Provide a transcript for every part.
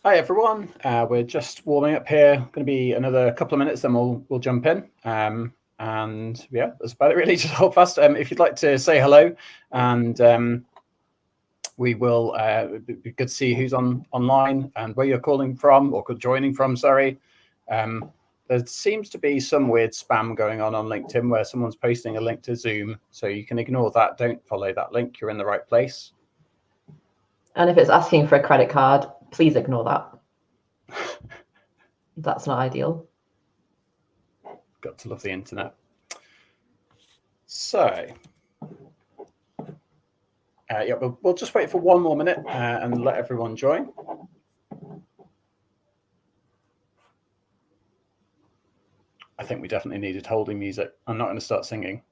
Hi everyone. We're just warming up here. Going to be another couple of minutes, then we'll jump in. And yeah, that's about it really. Just hold fast. If you'd like to say hello, and we will. It'd be good to see who's online and where you're calling from or joining from. Sorry. There seems to be some weird spam going on LinkedIn where someone's posting a link to Zoom, so you can ignore that. Don't follow that link. You're in the right place. And if it's asking for a credit card, please ignore that. That's not ideal. Got to love the internet. So, yeah, we'll just wait for one more minute and let everyone join. I think we definitely needed holding music. I'm not going to start singing.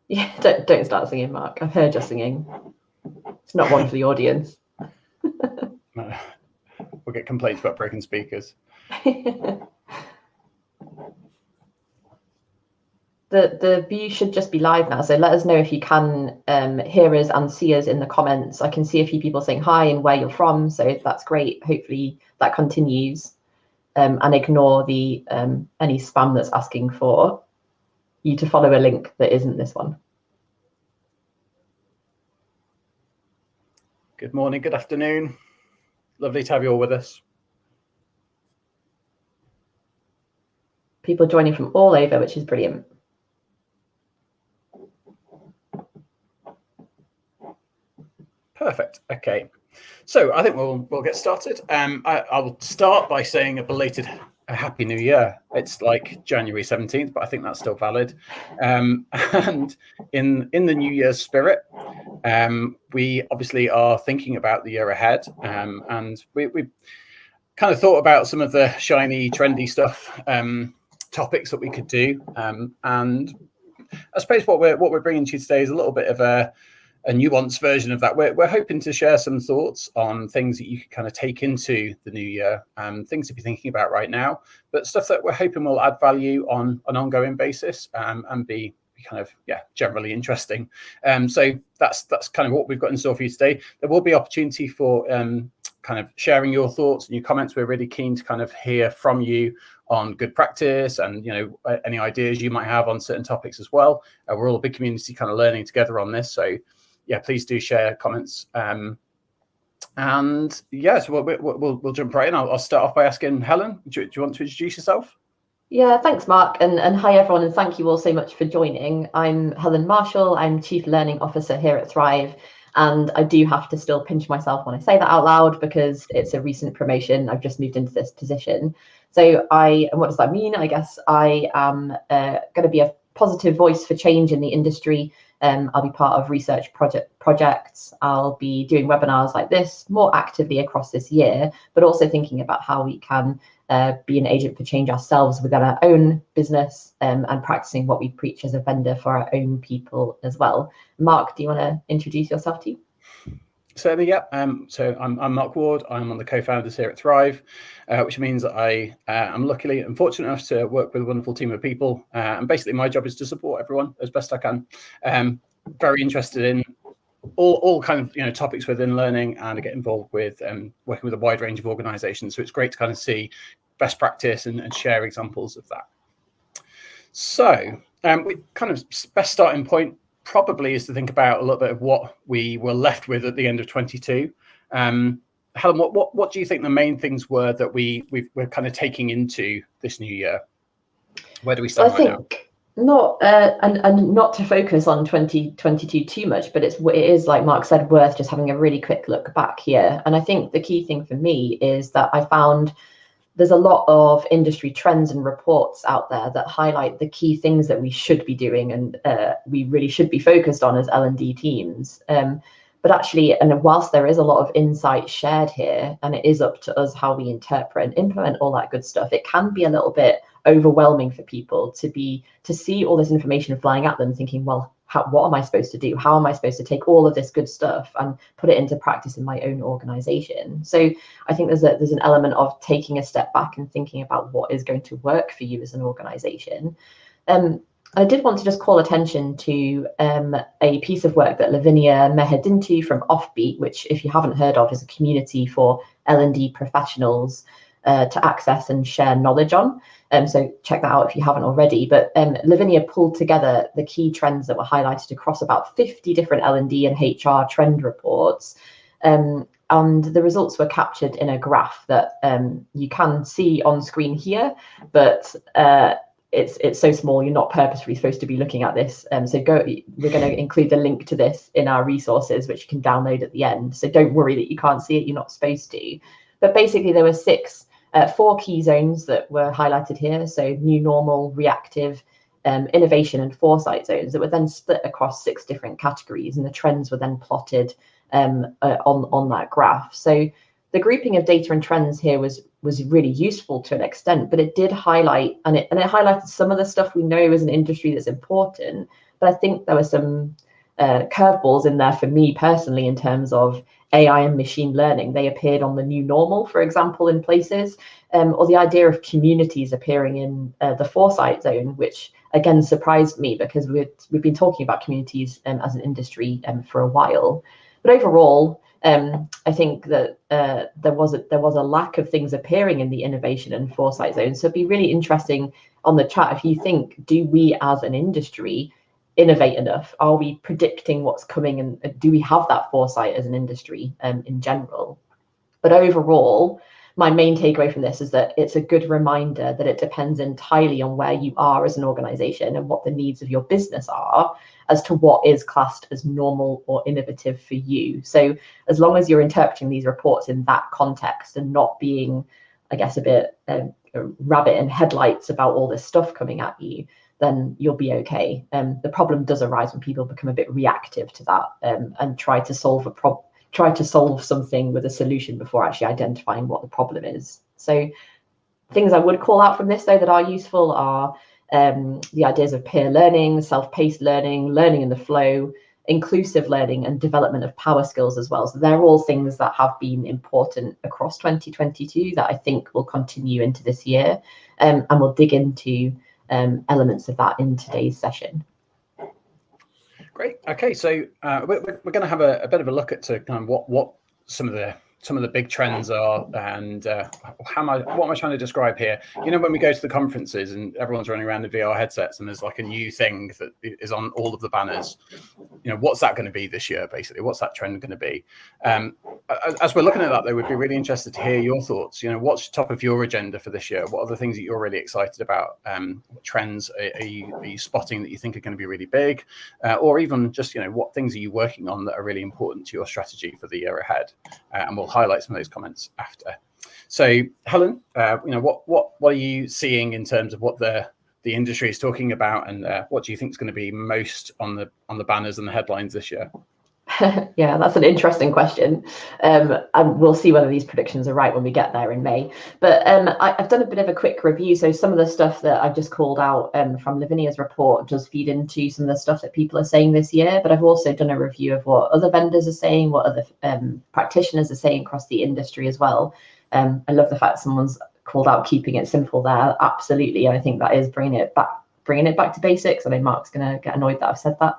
Yeah, don't start singing, Mark. I've heard you singing. It's not one for the audience. No. We'll get complaints about breaking speakers. The view should just be live now, so let us know if you can hear us and see us in the comments. I can see a few people saying hi and where you're from, so that's great. Hopefully that continues, and ignore the any spam that's asking for you to follow a link that isn't this one. Good morning, good afternoon. Lovely to have you all with us. People joining from all over, which is brilliant. Perfect. Okay, so I think we'll get started. I will start by saying a belated Happy New Year. It's like January 17th, but I think that's still valid. And in the New Year's spirit, we obviously are thinking about the year ahead, and we kind of thought about some of the shiny, trendy stuff, topics that we could do, and I suppose what we're bringing to you today is a little bit of a nuanced version of that. We're hoping to share some thoughts on things that you can kind of take into the new year, things to be thinking about right now, but stuff that we're hoping will add value on an ongoing basis, and be kind of generally interesting. So that's kind of what we've got in store for you today. There will be opportunity for kind of sharing your thoughts and your comments. We're really keen to kind of hear from you on good practice and any ideas you might have on certain topics as well. We're all a big community kind of learning together on this, so yeah, please do share comments. And yeah, so we'll jump right in. I'll start off by asking Helen, do you want to introduce yourself? Yeah, thanks, Mark, and hi everyone, and thank you all so much for joining. I'm Helen Marshall. I'm Chief Learning Officer here at Thrive, and I do have to still pinch myself when I say that out loud because it's a recent promotion. I've just moved into this position. So and what does that mean? I guess I am going to be a positive voice for change in the industry. I'll be part of research projects. I'll be doing webinars like this more actively across this year, but also thinking about how we can be an agent for change ourselves within our own business, and practicing what we preach as a vendor for our own people as well. Mark, do you want to introduce yourself too? Certainly, yeah. So I'm Mark Ward. I'm one of the co-founders here at Thrive, which means that I am luckily and fortunate enough to work with a wonderful team of people. And basically, my job is to support everyone as best I can. Very interested in all kind of topics within learning, and I get involved with working with a wide range of organisations. So it's great to kind of see best practice and share examples of that. So we kind of best starting point probably is to think about a little bit of what we were left with at the end of 22. Helen, what do you think the main things were that we're kind of taking into this new year? Where do we stand right now? Not and not to focus on 2022 too much, but it is, like Mark said, worth just having a really quick look back here. And I think the key thing for me is that I found there's a lot of industry trends and reports out there that highlight the key things that we should be doing and we really should be focused on as L&D teams. But actually, and whilst there is a lot of insight shared here, and it is up to us how we interpret and implement all that good stuff, it can be a little bit overwhelming for people to see all this information flying at them, thinking, well, what am I supposed to do? How am I supposed to take all of this good stuff and put it into practice in my own organization? So I think there's an element of taking a step back and thinking about what is going to work for you as an organization. I did want to just call attention to a piece of work that Lavinia Mehedintu from Offbeat, which, if you haven't heard of, is a community for L&D professionals to access and share knowledge on. So check that out if you haven't already. But Lavinia pulled together the key trends that were highlighted across about 50 different L&D and HR trend reports. And the results were captured in a graph that you can see on screen here, but it's so small you're not purposefully supposed to be looking at this. So we're going to include the link to this in our resources, which you can download at the end. So don't worry that you can't see it, you're not supposed to. But basically there were 4 key zones that were highlighted here. So new normal, reactive, innovation and foresight zones that were then split across 6 different categories, and the trends were then plotted on that graph. So the grouping of data and trends here was really useful to an extent, but it did highlight, and it highlighted some of the stuff we know as an industry that's important. But I think there were some curveballs in there for me personally in terms of AI and machine learning. They appeared on the new normal, for example, in places, or the idea of communities appearing in the foresight zone, which again surprised me because we've been talking about communities as an industry for a while. But overall, I think that there was a lack of things appearing in the innovation and foresight zone. So it'd be really interesting on the chat if you think, do we as an industry innovate enough? Are we predicting what's coming, and do we have that foresight as an industry in general? But overall, my main takeaway from this is that it's a good reminder that it depends entirely on where you are as an organization and what the needs of your business are as to what is classed as normal or innovative for you. So as long as you're interpreting these reports in that context and not being, I guess, a bit rabbit in headlights about all this stuff coming at you, then you'll be okay. The problem does arise when people become a bit reactive to that and try to solve something with a solution before actually identifying what the problem is. So things I would call out from this, though, that are useful are the ideas of peer learning, self-paced learning, learning in the flow, inclusive learning, and development of power skills as well. So they're all things that have been important across 2022 that I think will continue into this year, and we'll dig into elements of that in today's session. Great. Okay, so we're going to have a bit of a look at kind of what some of the big trends are, and what am I trying to describe here? You know, when we go to the conferences and everyone's running around in VR headsets and there's like a new thing that is on all of the banners, you know, what's that going to be this year, basically? What's that trend going to be? As we're looking at that, though, we'd be really interested to hear your thoughts. You know, what's top of your agenda for this year? What are the things that you're really excited about? What trends are you spotting that you think are going to be really big? Or even just, you know, what things are you working on that are really important to your strategy for the year ahead? And we'll highlight some of those comments after. So Helen, you know, what are you seeing in terms of what the industry is talking about, and what do you think is going to be most on the banners and the headlines this year? Yeah, that's an interesting question. And we'll see whether these predictions are right when we get there in May. But I've done a bit of a quick review. So some of the stuff that I've just called out from Lavinia's report does feed into some of the stuff that people are saying this year. But I've also done a review of what other vendors are saying, what other practitioners are saying across the industry as well. I love the fact someone's called out keeping it simple there. Absolutely. I think that is bringing it back to basics. I mean, Mark's going to get annoyed that I've said that.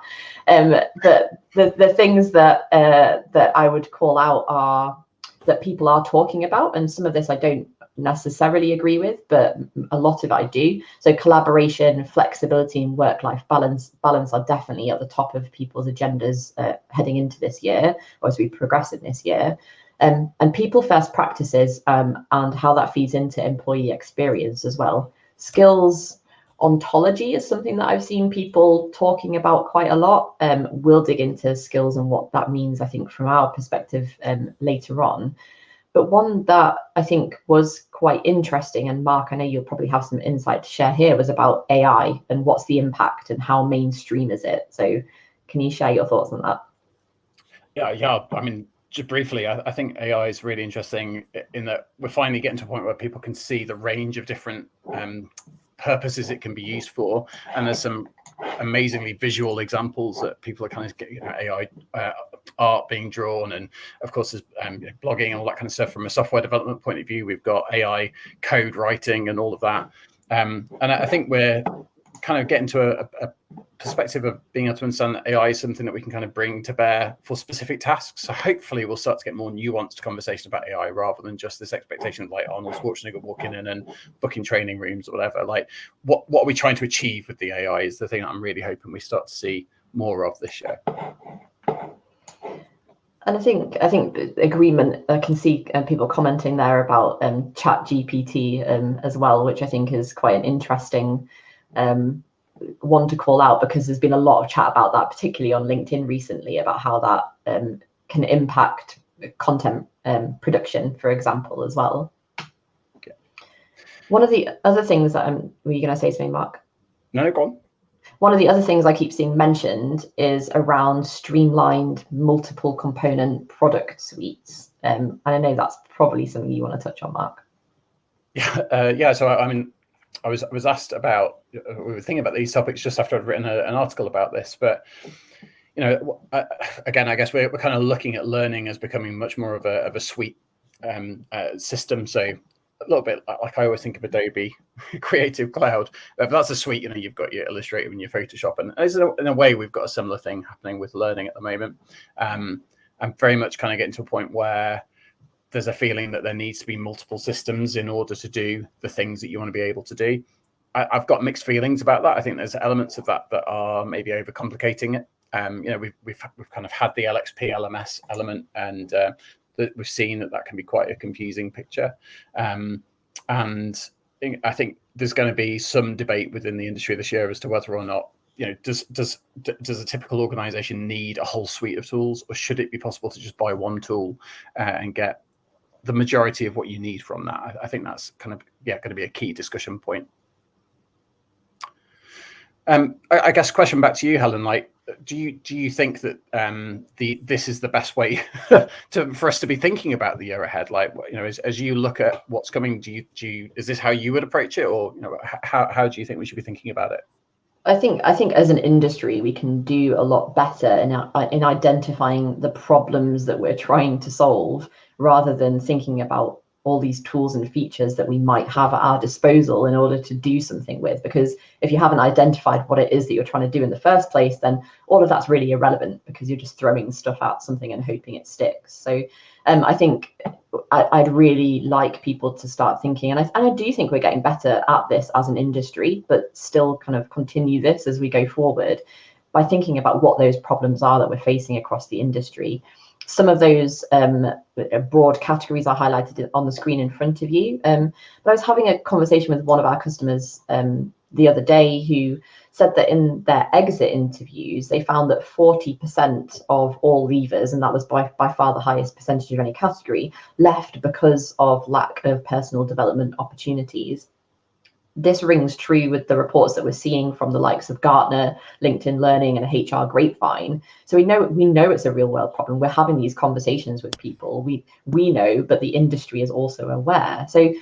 But the things that I would call out are that people are talking about, and some of this I don't necessarily agree with, but a lot of it I do. So collaboration, flexibility, and work-life balance are definitely at the top of people's agendas heading into this year, or as we progress in this year. And people-first practices and how that feeds into employee experience as well. Skills ontology is something that I've seen people talking about quite a lot. We'll dig into skills and what that means, I think, from our perspective later on. But one that I think was quite interesting, and Mark, I know you'll probably have some insight to share here, was about AI and what's the impact and how mainstream is it? So can you share your thoughts on that? Yeah. I mean, just briefly, I think AI is really interesting in that we're finally getting to a point where people can see the range of different purposes it can be used for, and there's some amazingly visual examples that people are kind of getting, you know, AI art being drawn, and of course there's blogging and all that kind of stuff. From a software development point of view, we've got AI code writing and all of that, and I think we're kind of getting to perspective of being able to understand that AI is something that we can kind of bring to bear for specific tasks. So hopefully we'll start to get more nuanced conversation about AI rather than just this expectation of like Arnold Schwarzenegger walking in and booking training rooms or whatever. Like what are we trying to achieve with the AI is the thing that I'm really hoping we start to see more of this year. And I think agreement. I can see people commenting there about Chat GPT as well, which I think is quite an interesting one to call out, because there's been a lot of chat about that, particularly on LinkedIn recently, about how that can impact content production, for example, as well. Okay. One of the other things that were you going to say something, Mark? No, go on. One of the other things I keep seeing mentioned is around streamlined multiple component product suites. And I know that's probably something you want to touch on, Mark. Yeah. So I mean, I was asked about, we were thinking about these topics just after I'd written an article about this, but again, I guess we're kind of looking at learning as becoming much more of a suite system. So a little bit like I always think of Adobe Creative Cloud. But that's a suite. You've got your Illustrator and your Photoshop, and in a way, we've got a similar thing happening with learning at the moment. I'm very much kind of getting to a point where there's a feeling that there needs to be multiple systems in order to do the things that you want to be able to do. I've got mixed feelings about that. I think there's elements of that are maybe overcomplicating it. We've kind of had the LXP LMS element, and we've seen that can be quite a confusing picture. And I think there's going to be some debate within the industry this year as to whether or not, does a typical organization need a whole suite of tools, or should it be possible to just buy one tool and get the majority of what you need from that? I think that's kind of going to be a key discussion point. I guess question back to you, Helen. Like, do you think that this is the best way for us to be thinking about the year ahead? Like, as you look at what's coming, is this how you would approach it, or how do you think we should be thinking about it? I think as an industry, we can do a lot better in identifying the problems that we're trying to solve, rather than thinking about all these tools and features that we might have at our disposal in order to do something with. Because if you haven't identified what it is that you're trying to do in the first place, then all of that's really irrelevant, because you're just throwing stuff at something and hoping it sticks. So I think I'd really like people to start thinking, and I do think we're getting better at this as an industry, but still kind of continue this as we go forward by thinking about what those problems are that we're facing across the industry. Some of those broad categories are highlighted on the screen in front of you. But I was having a conversation with one of our customers the other day, who said that in their exit interviews, they found that 40% of all leavers, and that was by far the highest percentage of any category, left because of lack of personal development opportunities. This rings true with the reports that we're seeing from the likes of Gartner, LinkedIn Learning, and HR Grapevine. So we know it's a real world problem. We're having these conversations with people. We know, but the industry is also aware. So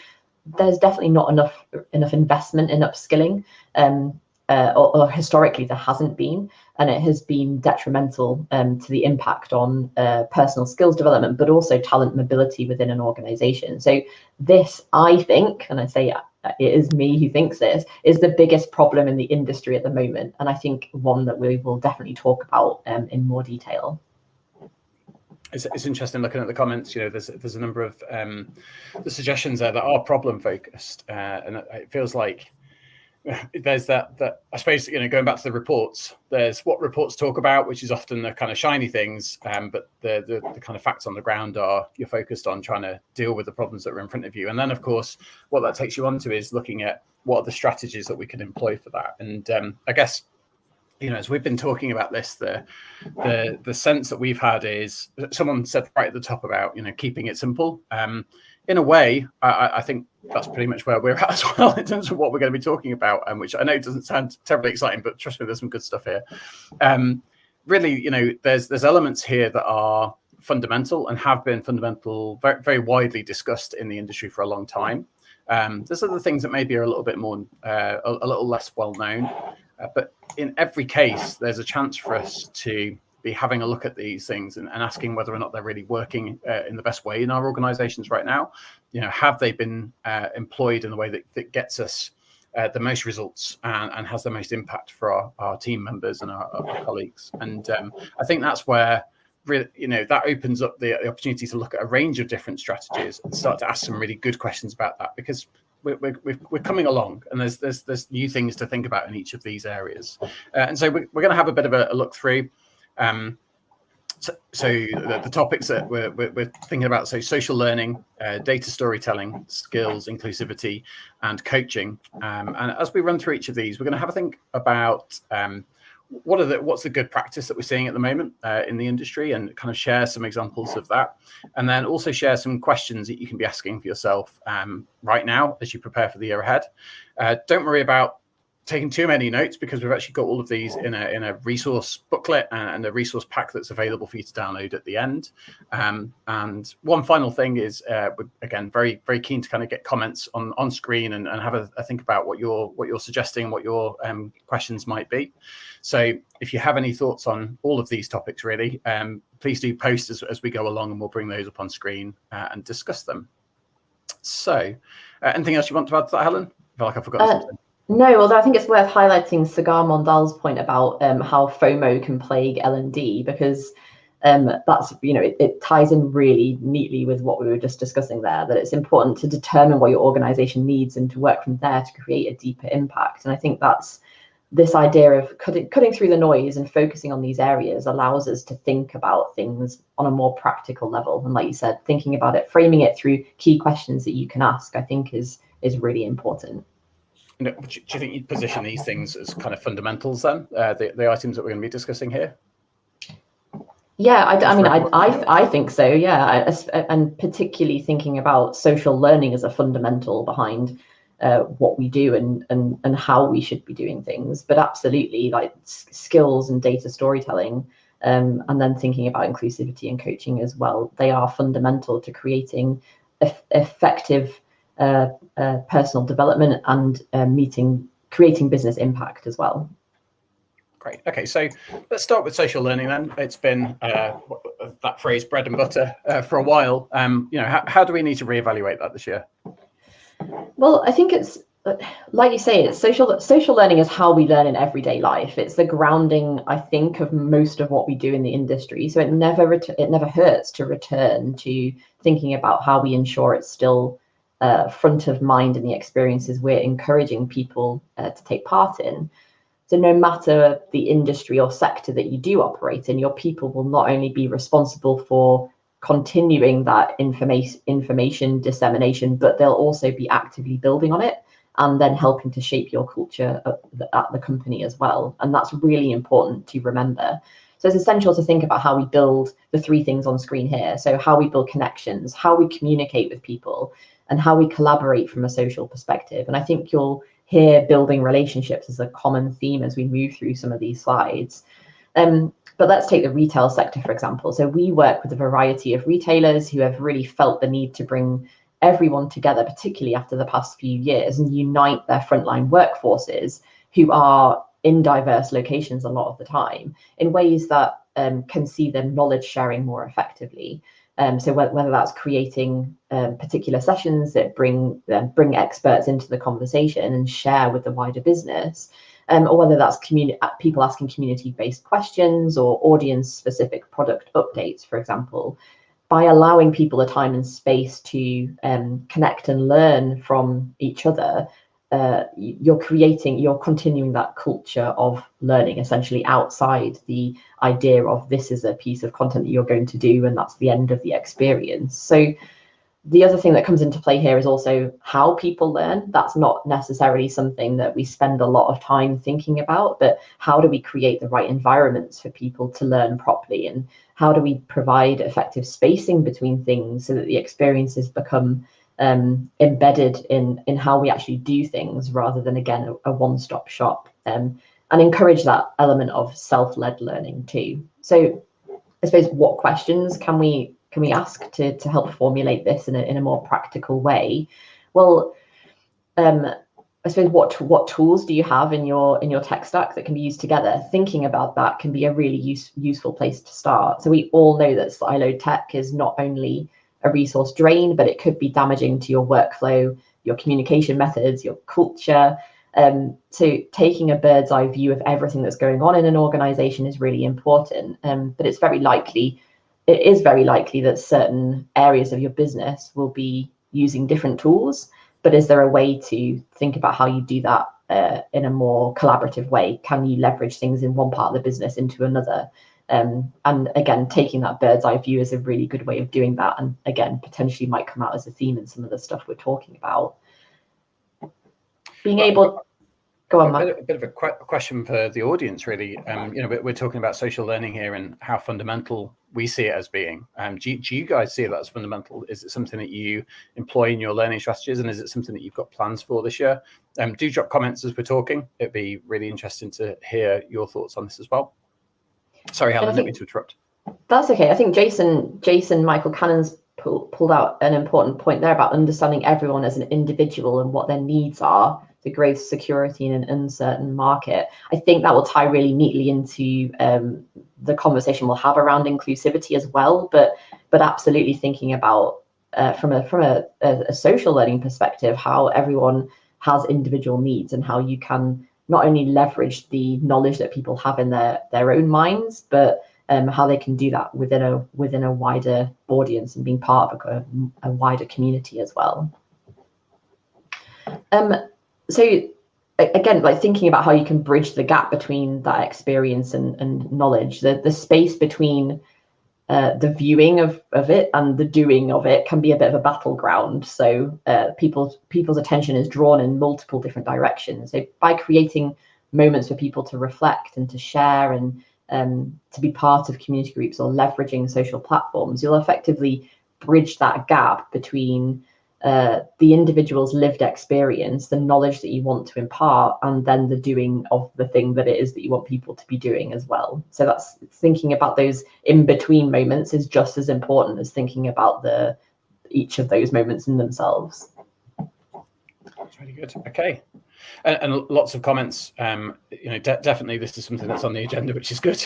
there's definitely not enough investment in upskilling, or historically there hasn't been, and it has been detrimental to the impact on personal skills development, but also talent mobility within an organization. So this, I think, and I say it is me who thinks this, is the biggest problem in the industry at the moment, and I think one that we will definitely talk about in more detail. It's interesting looking at the comments. There's a number of the suggestions there that are problem focused, and it feels like there's that I suppose, going back to the reports, there's what reports talk about, which is often the kind of shiny things, but the kind of facts on the ground are you're focused on trying to deal with the problems that are in front of you. And then, of course, what that takes you on to is looking at what are the strategies that we can employ for that. And I guess, as we've been talking about this, the sense that we've had is, someone said right at the top about, keeping it simple. In a way, I think that's pretty much where we're at as well in terms of what we're going to be talking about, which I know doesn't sound terribly exciting, but trust me, there's some good stuff here. Really, there's elements here that are fundamental and have been fundamental, very, very widely discussed in the industry for a long time. There's other things that maybe are a little bit more, a little less well known, but in every case, there's a chance for us to be having a look at these things and asking whether or not they're really working in the best way in our organizations right now. Have they been employed in a way that gets us the most results and has the most impact for our team members and our colleagues. And I think that's where that opens up the opportunity to look at a range of different strategies and start to ask some really good questions about that, because we're coming along, and there's new things to think about in each of these areas. And so we're going to have a bit of a look through. So the topics that we're thinking about: so social learning, data storytelling, skills, inclusivity, and coaching. And as we run through each of these, we're going to have a think about what's the good practice that we're seeing at the moment in the industry, and kind of share some examples of that, and then also share some questions that you can be asking for yourself right now as you prepare for the year ahead. Don't worry about taking too many notes, because we've actually got all of these in a resource booklet and a resource pack that's available for you to download at the end. And one final thing is, we're, again, very, very keen to kind of get comments on screen and have a think about what you're suggesting, what your questions might be. So if you have any thoughts on all of these topics, really, please do post as we go along, and we'll bring those up on screen and discuss them. So anything else you want to add to that, Helen? I feel like I've forgotten something. No, although I think it's worth highlighting Sagar Mondal's point about how FOMO can plague L&D, because that's, it ties in really neatly with what we were just discussing there, that it's important to determine what your organization needs and to work from there to create a deeper impact. And I think that's this idea of cutting through the noise and focusing on these areas allows us to think about things on a more practical level. And like you said, thinking about it, framing it through key questions that you can ask, I think is really important. Do you think you'd position these things as kind of fundamentals then, the items that we're going to be discussing here? Yeah, I think so. Yeah, and particularly thinking about social learning as a fundamental behind what we do and how we should be doing things. But absolutely, like skills and data storytelling, and then thinking about inclusivity and coaching as well. They are fundamental to creating effective personal development and creating business impact as well. Great. Okay, so let's start with social learning then. It's been that phrase bread and butter for a while. How do we need to reevaluate that this year? Well, I think it's like you say, it's social learning is how we learn in everyday life. It's the grounding, I think, of most of what we do in the industry. So it never hurts to return to thinking about how we ensure it's still front of mind in the experiences we're encouraging people to take part in. So no matter the industry or sector that you do operate in, your people will not only be responsible for continuing that information dissemination, but they'll also be actively building on it and then helping to shape your culture at the company as well. And that's really important to remember. So it's essential to think about how we build the three things on screen here. So how we build connections, how we communicate with people, and how we collaborate from a social perspective. And I think you'll hear building relationships as a common theme as we move through some of these slides. But let's take the retail sector, for example. So we work with a variety of retailers who have really felt the need to bring everyone together, particularly after the past few years, and unite their frontline workforces who are in diverse locations a lot of the time in ways that can see them knowledge sharing more effectively. So whether that's creating particular sessions that bring experts into the conversation and share with the wider business, or whether that's people asking community-based questions or audience-specific product updates, for example, by allowing people the time and space to connect and learn from each other, you're continuing that culture of learning essentially outside the idea of this is a piece of content that you're going to do and that's the end of the experience. So the other thing that comes into play here is also how people learn. That's not necessarily something that we spend a lot of time thinking about, but how do we create the right environments for people to learn properly? And how do we provide effective spacing between things so that the experiences become embedded in how we actually do things rather than, again, a one-stop shop, and encourage that element of self-led learning too. So I suppose, what questions can we ask to help formulate this in a more practical way? Well, I suppose what tools do you have in your tech stack that can be used together? Thinking about that can be a really useful place to start. So we all know that siloed tech is not only a resource drain, but it could be damaging to your workflow, your communication methods, your culture. So taking a bird's eye view of everything that's going on in an organization is really important. But it is very likely that certain areas of your business will be using different tools. But is there a way to think about how you do that in a more collaborative way? Can you leverage things in one part of the business into another? And again, taking that bird's eye view is a really good way of doing that. And again, potentially might come out as a theme in some of the stuff we're talking about. Being able, go on, Matt. A bit of a question for the audience, really. We're talking about social learning here and how fundamental we see it as being. Do you guys see that as fundamental? Is it something that you employ in your learning strategies, and is it something that you've got plans for this year? Do drop comments as we're talking. It'd be really interesting to hear your thoughts on this as well. Sorry, Helen, I didn't mean to interrupt. That's okay. I think Jason Michael Cannon's pulled out an important point there about understanding everyone as an individual and what their needs are for growth, security in an uncertain market. I think that will tie really neatly into the conversation we'll have around inclusivity as well. But absolutely thinking about from a social learning perspective, how everyone has individual needs and how you can not only leverage the knowledge that people have in their own minds, but how they can do that within a wider audience and being part of a wider community as well. So again, like thinking about how you can bridge the gap between that experience and knowledge, the space between the viewing of it and the doing of it can be a bit of a battleground. So people's attention is drawn in multiple different directions. So by creating moments for people to reflect and to share and to be part of community groups or leveraging social platforms, you'll effectively bridge that gap between the individual's lived experience, the knowledge that you want to impart, and then the doing of the thing that it is that you want people to be doing as well. So that's thinking about those in-between moments is just as important as thinking about each of those moments in themselves. That's really good. Okay. And lots of comments. Definitely this is something that's on the agenda, which is good.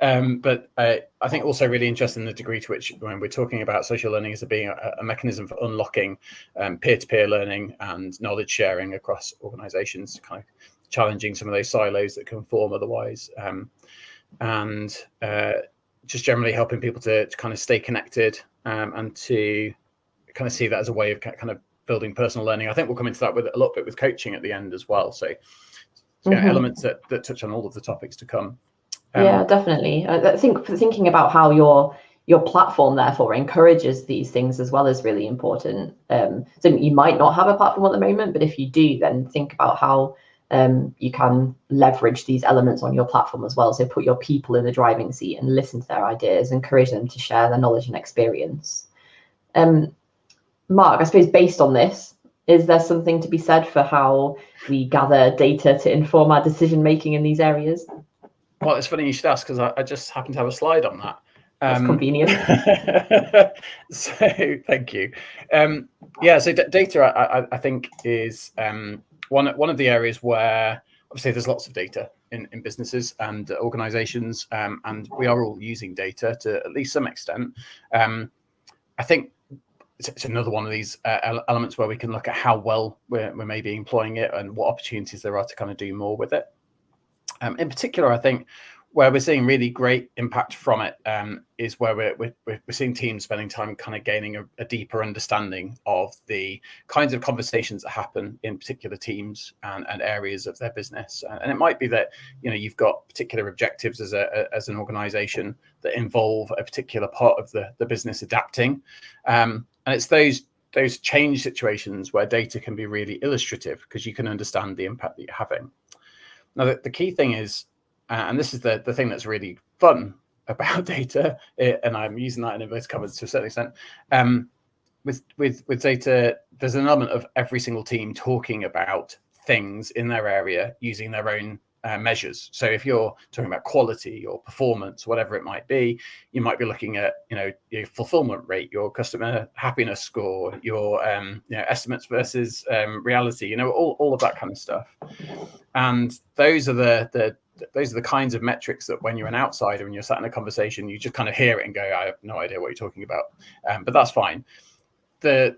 But I think also really interesting the degree to which, when we're talking about social learning as being a mechanism for unlocking peer-to-peer learning and knowledge sharing across organizations, kind of challenging some of those silos that can form otherwise, and just generally helping people to kind of stay connected and to kind of see that as a way of kind of building personal learning. I think we'll come into that with a little bit with coaching at the end as well. So elements that touch on all of the topics to come. Yeah, definitely. I think thinking about how your platform therefore encourages these things as well is really important. So you might not have a platform at the moment, but if you do, then think about how you can leverage these elements on your platform as well. So put your people in the driving seat and listen to their ideas, encourage them to share their knowledge and experience. Mark, I suppose based on this, is there something to be said for how we gather data to inform our decision making in these areas? Well, it's funny you should ask, because I just happen to have a slide on that. That's convenient. So thank you. So data, I think, is one of the areas where obviously there's lots of data in businesses and organizations, and we are all using data to at least some extent. I think it's another one of these elements where we can look at how well we're maybe employing it and what opportunities there are to kind of do more with it. In particular, I think where we're seeing really great impact from it is where we're seeing teams spending time kind of gaining a deeper understanding of the kinds of conversations that happen in particular teams and areas of their business. And it might be that you've got particular objectives as an organization that involve a particular part of the business adapting, and it's those change situations where data can be really illustrative, because you can understand the impact that you're having. Now, the key thing is, and this is the thing that's really fun about data, and I'm using that in inverted commas to a certain extent. With data, there's an element of every single team talking about things in their area using their own measures. So if you're talking about quality or performance, whatever it might be, you might be looking at your fulfillment rate, your customer happiness score, your estimates versus reality, all of that kind of stuff. And those are the kinds of metrics that when you're an outsider and you're sat in a conversation, you just kind of hear it and go, I have no idea what you're talking about, but that's fine. The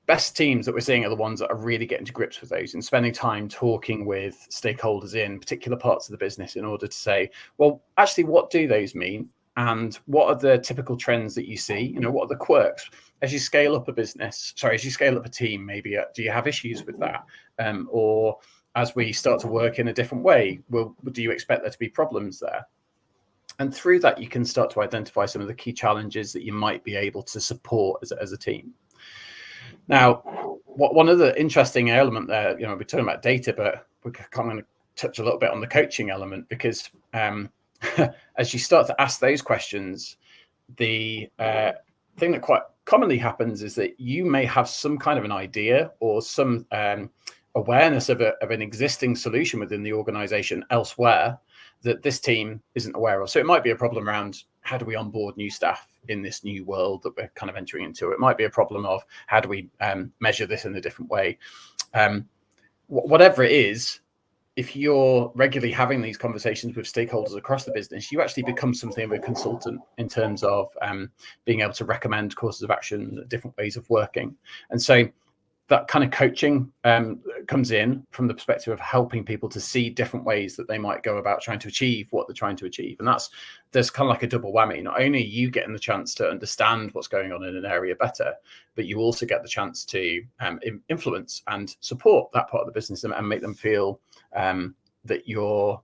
best teams that we're seeing are the ones that are really getting to grips with those and spending time talking with stakeholders in particular parts of the business in order to say, well, actually, what do those mean? And what are the typical trends that you see? What are the quirks? As you scale up a business, as you scale up a team, maybe do you have issues with that? Or as we start to work in a different way, do you expect there to be problems there? And through that, you can start to identify some of the key challenges that you might be able to support as a team. Now, one of the interesting element there, we're talking about data, but we're going to touch a little bit on the coaching element, because as you start to ask those questions, the thing that quite commonly happens is that you may have some kind of an idea or some awareness of an existing solution within the organization elsewhere that this team isn't aware of. So it might be a problem around how do we onboard new staff in this new world that we're kind of entering into. It might be a problem of how do we measure this in a different way. Whatever it is, if you're regularly having these conversations with stakeholders across the business, you actually become something of a consultant in terms of being able to recommend courses of action, different ways of working. And so that kind of coaching comes in from the perspective of helping people to see different ways that they might go about trying to achieve what they're trying to achieve. And there's kind of like a double whammy. Not only are you getting the chance to understand what's going on in an area better, but you also get the chance to influence and support that part of the business and make them feel that you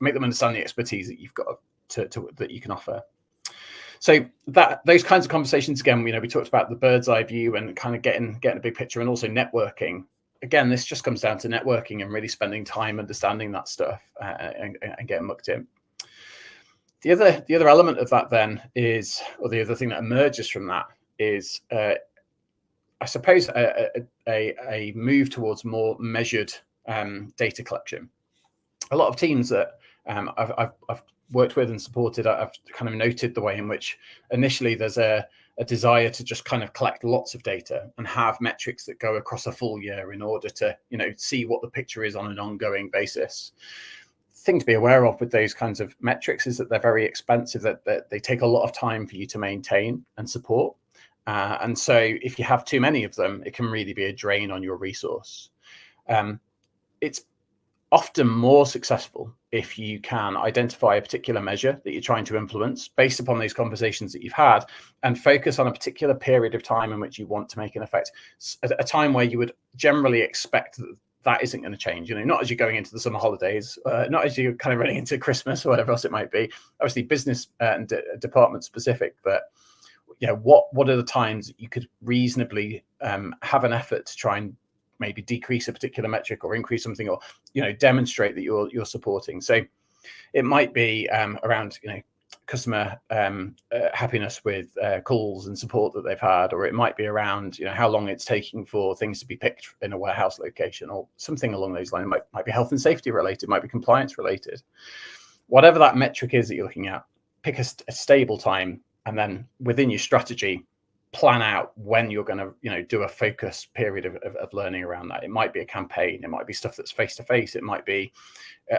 make them understand the expertise that you've got that you can offer. So those kinds of conversations, again, we talked about the bird's eye view and kind of getting a big picture, and also networking. Again, this just comes down to networking and really spending time understanding that stuff and getting mucked in. The other element of that then is, or the other thing that emerges from that is, I suppose, a move towards more measured data collection. A lot of teams that I've worked with and supported, I've kind of noted the way in which initially there's a desire to just kind of collect lots of data and have metrics that go across a full year in order to see what the picture is on an ongoing basis. Thing to be aware of with those kinds of metrics is that they're very expensive, that they take a lot of time for you to maintain and support. And so if you have too many of them, it can really be a drain on your resource. It's often more successful if you can identify a particular measure that you're trying to influence based upon these conversations that you've had, and focus on a particular period of time in which you want to make an effect, a time where you would generally expect that isn't going to change, not as you're going into the summer holidays, not as you're kind of running into Christmas or whatever else it might be, obviously business and department specific, but what are the times that you could reasonably have an effort to try and maybe decrease a particular metric or increase something, or demonstrate that you're supporting. So it might be around customer happiness with calls and support that they've had, or it might be around how long it's taking for things to be picked in a warehouse location, or something along those lines. It might be health and safety related, might be compliance related. Whatever that metric is that you're looking at, pick a stable time, and then within your strategy, plan out when you're going to do a focused period of learning around that. It might be a campaign, it might be stuff that's face-to-face, it might be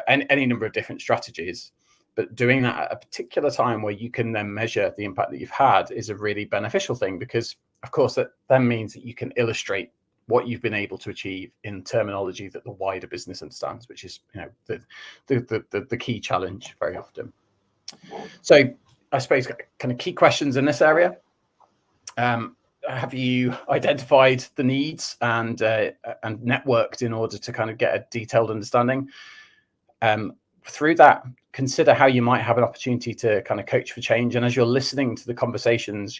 any number of different strategies, but doing that at a particular time where you can then measure the impact that you've had is a really beneficial thing, because of course that then means that you can illustrate what you've been able to achieve in terminology that the wider business understands, which is the key challenge very often. So I suppose kind of key questions in this area. Have you identified the needs and networked in order to kind of get a detailed understanding? Through that, consider how you might have an opportunity to kind of coach for change. And as you're listening to the conversations,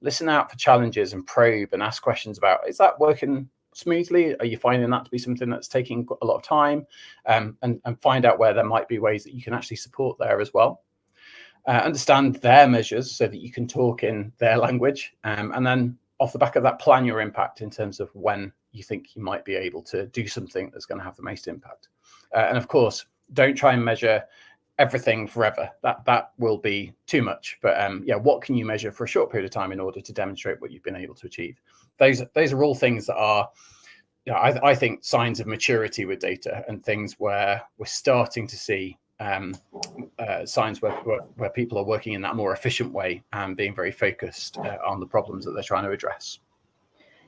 listen out for challenges and probe and ask questions about, is that working smoothly? Are you finding that to be something that's taking a lot of time? And find out where there might be ways that you can actually support there as well. Understand their measures so that you can talk in their language, and then off the back of that, plan your impact in terms of when you think you might be able to do something that's going to have the most impact. And of course, don't try and measure everything forever. That will be too much. But what can you measure for a short period of time in order to demonstrate what you've been able to achieve? Those are all things that are, I think, signs of maturity with data, and things where we're starting to see signs where people are working in that more efficient way and being very focused on the problems that they're trying to address.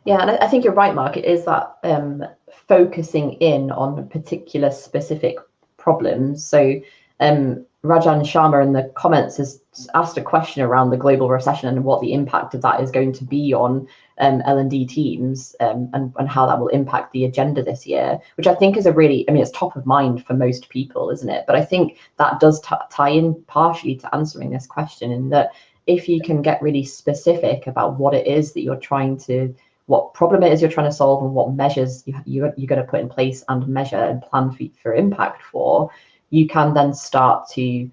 Yeah, and I think you're right, Mark. It is that focusing in on particular specific problems. So Rajan Sharma in the comments has asked a question around the global recession and what the impact of that is going to be on L&D teams and how that will impact the agenda this year, which I think is a really, I mean, it's top of mind for most people, isn't it? But I think that does tie in partially to answering this question, in that if you can get really specific about what it is that you're trying to, what problem it is you're trying to solve, and what measures you're going to put in place and measure and plan for impact for, you can then start to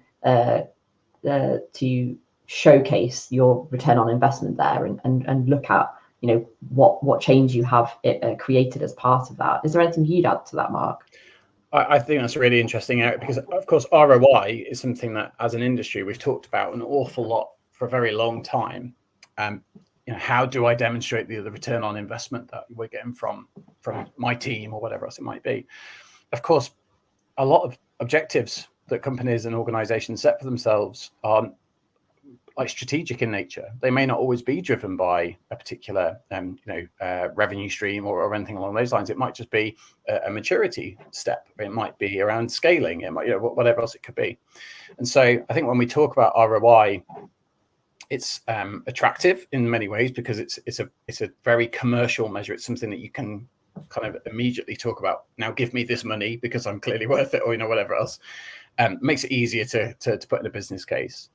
showcase your return on investment there and look at, you know, what change you have created as part of that. Is there anything you'd add to that, Mark? I think that's a really interesting area, because of course ROI is something that as an industry we've talked about an awful lot for a very long time. You know, how do I demonstrate the return on investment that we're getting from my team or whatever else it might be? Of course, a lot of objectives that companies and organizations set for themselves are like strategic in nature. They may not always be driven by a particular revenue stream or anything along those lines. It might just be a maturity step. It might be around scaling. It might, you know, whatever else it could be. And so I think when we talk about ROI, it's attractive in many ways because it's a very commercial measure. It's something that you can kind of immediately talk about. Now give me this money because I'm clearly worth it, or, you know, whatever else. Makes it easier to put in a business case.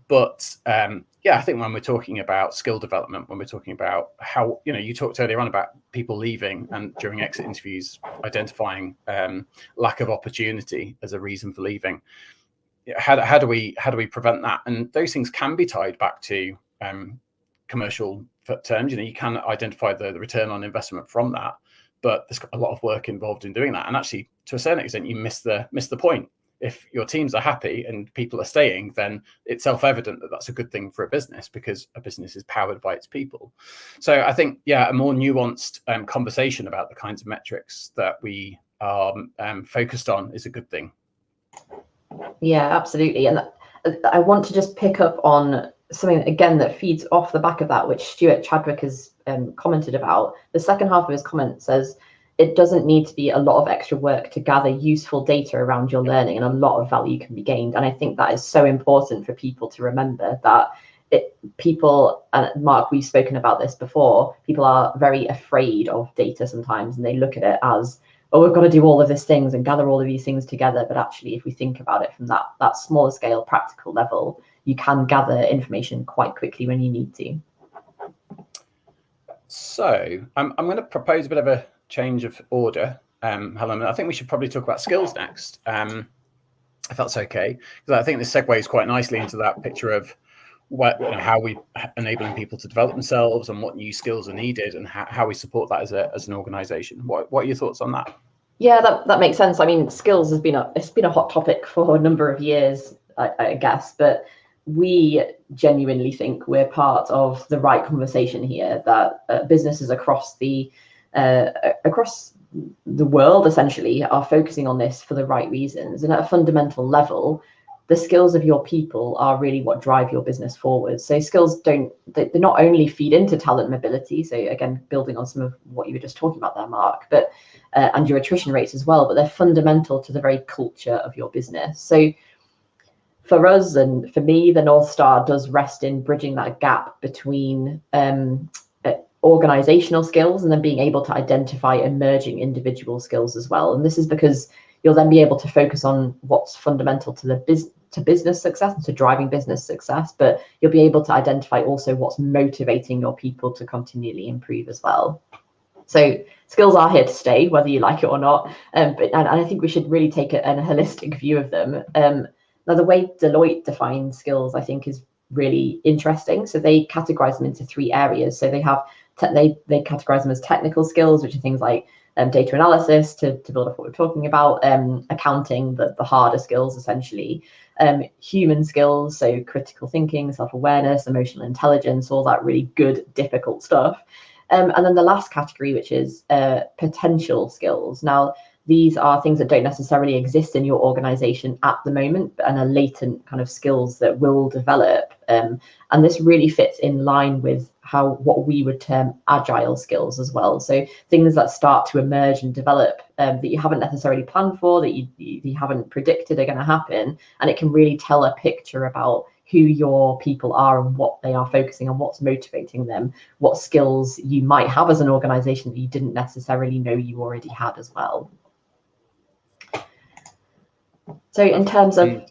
But yeah, I think when we're talking about skill development, when we're talking about how, you know, you talked earlier on about people leaving and during exit interviews identifying lack of opportunity as a reason for leaving. How do we prevent that? And those things can be tied back to commercial terms. You know, you can identify the return on investment from that, but there's a lot of work involved in doing that. And actually, to a certain extent, you miss the point. If your teams are happy and people are staying, then it's self-evident that that's a good thing for a business, because a business is powered by its people. So I think, yeah, a more nuanced conversation about the kinds of metrics that we are focused on is a good thing. Yeah, absolutely. And I want to just pick up on something, again, that feeds off the back of that, which Stuart Chadwick has commented about. The second half of his comment says, it doesn't need to be a lot of extra work to gather useful data around your learning, and a lot of value can be gained. And I think that is so important for people to remember, that people, and Mark, we've spoken about this before, people are very afraid of data sometimes, and they look at it as, oh, we've got to do all of these things and gather all of these things together. But actually, if we think about it from that smaller scale, practical level, you can gather information quite quickly when you need to. So I'm going to propose a bit of a change of order, Helen. I think we should probably talk about skills next, if that's okay, because I think this segues quite nicely into that picture of how we enabling people to develop themselves and what new skills are needed, and how we support that as an organization. What are your thoughts on that? Yeah, that makes sense. I mean, skills has been a hot topic for a number of years, I guess, but we genuinely think we're part of the right conversation here, that businesses across the world essentially are focusing on this for the right reasons. And at a fundamental level, the skills of your people are really what drive your business forward. So skills they not only feed into talent mobility, so again, building on some of what you were just talking about there, Mark, but and your attrition rates as well, but they're fundamental to the very culture of your business. So for us and for me, the North Star does rest in bridging that gap between organizational skills and then being able to identify emerging individual skills as well. And this is because you'll then be able to focus on what's fundamental to business success and to driving business success, but you'll be able to identify also what's motivating your people to continually improve as well. So skills are here to stay, whether you like it or not. And I think we should really take a holistic view of them. Now, the way Deloitte defines skills, I think, is really interesting. So they categorize them into three areas. So they categorize them as technical skills, which are things like data analysis, to build up what we're talking about, accounting, the harder skills essentially, human skills, so critical thinking, self-awareness, emotional intelligence, all that really good, difficult stuff. And then the last category, which is potential skills. Now, these are things that don't necessarily exist in your organization at the moment, and are latent kind of skills that will develop And this really fits in line with what we would term agile skills as well. So things that start to emerge and develop that you haven't necessarily planned for, that you haven't predicted are going to happen, and it can really tell a picture about who your people are and what they are focusing on, what's motivating them, what skills you might have as an organization that you didn't necessarily know you already had as well. So in terms of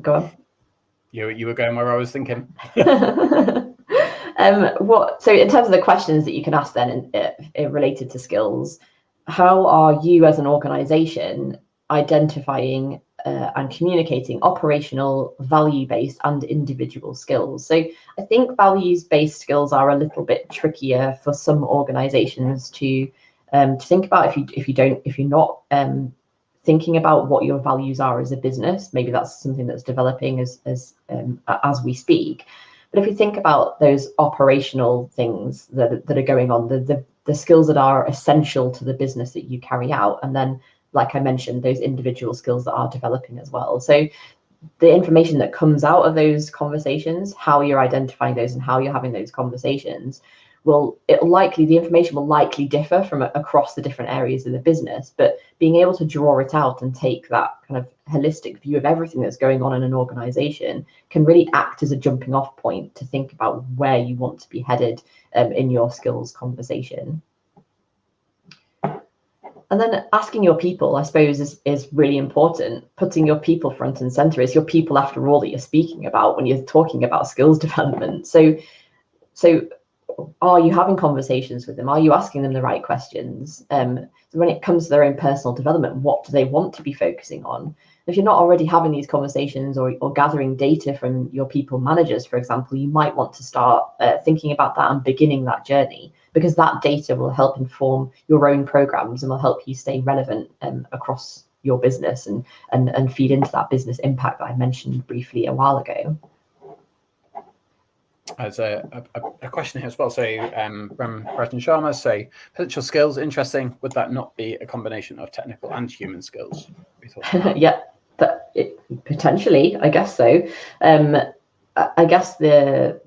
go on. You were going where I was thinking. So in terms of the questions that you can ask then related to skills, how are you as an organization identifying and communicating operational, value-based and individual skills? So I think values-based skills are a little bit trickier for some organizations to think about if you're not thinking about what your values are as a business. Maybe that's something that's developing as we speak. But if you think about those operational things that are going on, the skills that are essential to the business that you carry out, and then, like I mentioned, those individual skills that are developing as well. So the information that comes out of those conversations, how you're identifying those and how you're having those conversations, the information will likely differ from across the different areas of the business, but being able to draw it out and take that kind of holistic view of everything that's going on in an organization can really act as a jumping off point to think about where you want to be headed in your skills conversation. And then asking your people, I suppose, is really important. Putting your people front and center. Is your people, after all, that you're speaking about when you're talking about skills development. So are you having conversations with them? Are you asking them the right questions? So when it comes to their own personal development, what do they want to be focusing on? If you're not already having these conversations or gathering data from your people managers, for example, you might want to start thinking about that and beginning that journey, because that data will help inform your own programs and will help you stay relevant across your business and feed into that business impact that I mentioned briefly a while ago. As a question here as well, so from Breton Sharma, say potential skills, interesting. Would that not be a combination of technical and human skills? Yeah, potentially, I guess so. I guess the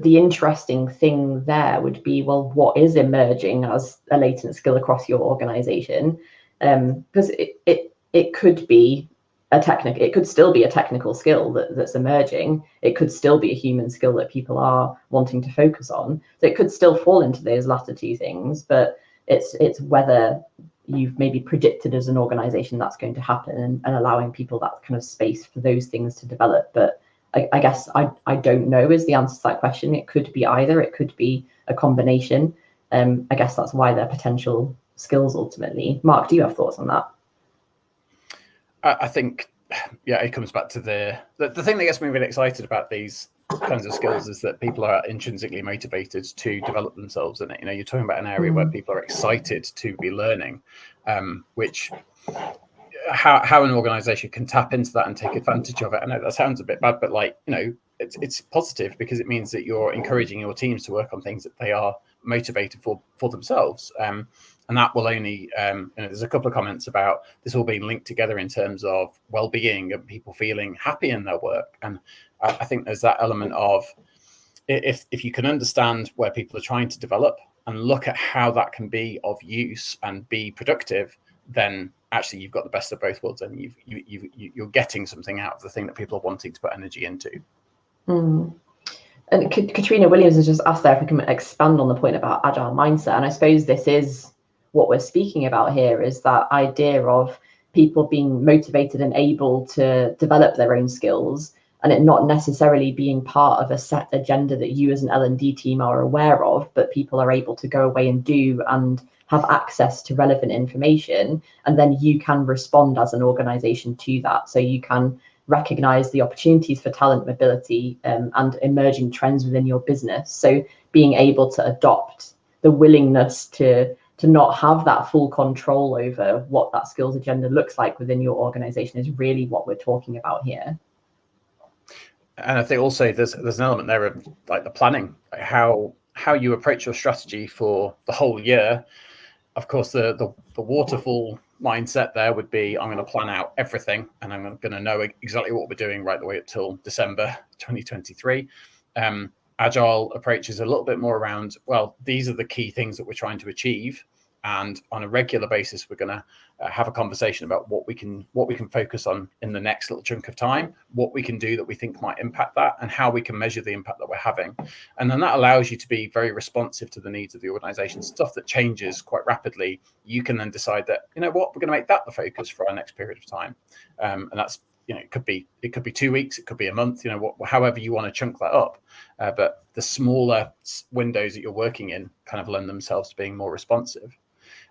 interesting thing there would be, well, what is emerging as a latent skill across your organization? Because it could be it could still be a technical skill that's emerging. It could still be a human skill that people are wanting to focus on. So it could still fall into those latter two things, but it's whether you've maybe predicted as an organization that's going to happen and allowing people that kind of space for those things to develop. But I guess I don't know is the answer to that question. It could be either. It could be a combination. I guess that's why they're potential skills ultimately. Mark, do you have thoughts on that? I think, yeah, it comes back to the thing that gets me really excited about these kinds of skills is that people are intrinsically motivated to develop themselves in it. You know, you're talking about an area where people are excited to be learning, which how an organization can tap into that and take advantage of it. I know that sounds a bit bad, but like, you know, it's positive because it means that you're encouraging your teams to work on things that they are motivated for themselves. And that will only, there's a couple of comments about this all being linked together in terms of well-being and people feeling happy in their work. And I think there's that element of if you can understand where people are trying to develop and look at how that can be of use and be productive, then actually you've got the best of both worlds and you're getting something out of the thing that people are wanting to put energy into. And Katrina Williams has just asked there if we can expand on the point about agile mindset. And I suppose this is what we're speaking about here, is that idea of people being motivated and able to develop their own skills, and it not necessarily being part of a set agenda that you as an L&D team are aware of, but people are able to go away and do and have access to relevant information. And then you can respond as an organization to that. So you can recognize the opportunities for talent mobility and emerging trends within your business. So being able to adopt the willingness to not have that full control over what that skills agenda looks like within your organization is really what we're talking about here. And I think also there's an element there of like the planning, like how you approach your strategy for the whole year of course, the waterfall mindset there would be, I'm going to plan out everything and I'm going to know exactly what we're doing right the way up till December 2023. Agile approach is a little bit more around, well, these are the key things that we're trying to achieve. And on a regular basis, we're going to have a conversation about what we can focus on in the next little chunk of time, what we can do that we think might impact that, and how we can measure the impact that we're having. And then that allows you to be very responsive to the needs of the organization. Stuff that changes quite rapidly, you can then decide that, you know what, we're going to make that the focus for our next period of time. And that's, you know, it could be 2 weeks, it could be a month, you know, however you want to chunk that up. But the smaller windows that you're working in kind of lend themselves to being more responsive.